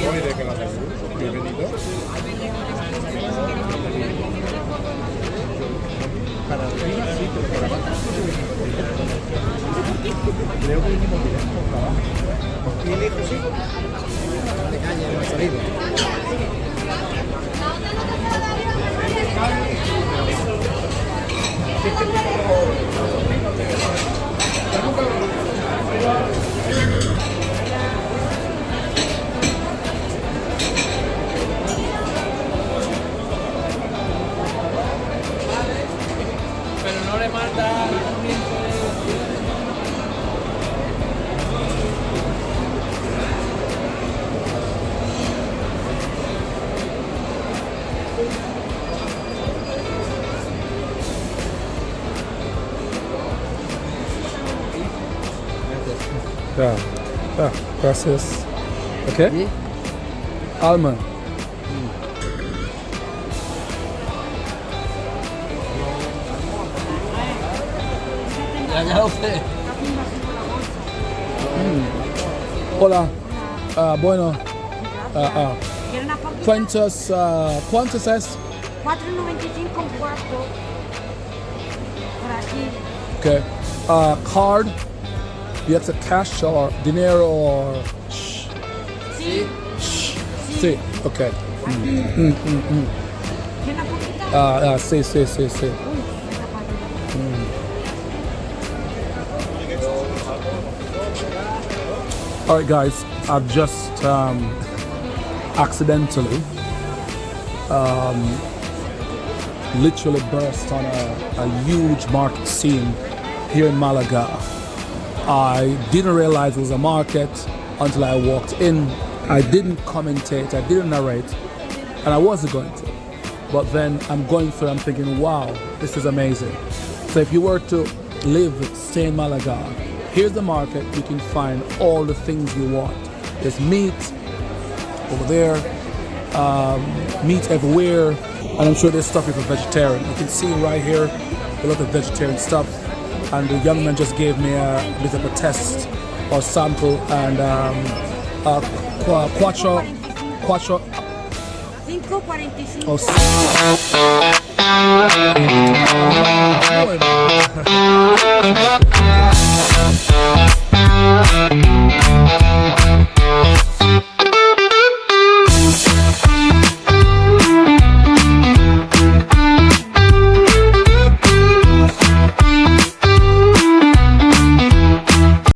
Bienvenido. Para arriba sí, pero para abajo creo que vinimos directo para abajo. ¿Y el hijo sí? De calle, no ha salido. Pero no le manda el comienzo de... Gracias. Okay. Almond. Ya lo sé. Hola. Bueno. ¿Cuántos es? 4.95 un cuarto. Por aquí. Okay. Card. You have to cash or dinero or... Sí. Sí. Okay. ¿Tiene una poquita? Sí. All right, guys. I've just accidentally literally burst on a huge market scene here in Malaga. I didn't realize it was a market until I walked in. I didn't commentate, I didn't narrate, and I wasn't going to. But then I'm going through, I'm thinking, wow, this is amazing. So if you were to stay in Malaga, here's the market, you can find all the things you want. There's meat over there, meat everywhere, and I'm sure there's stuff for vegetarian. You can see right here a lot of vegetarian stuff. And the young man just gave me a bit of a test or sample, and quattro 5.45. oh,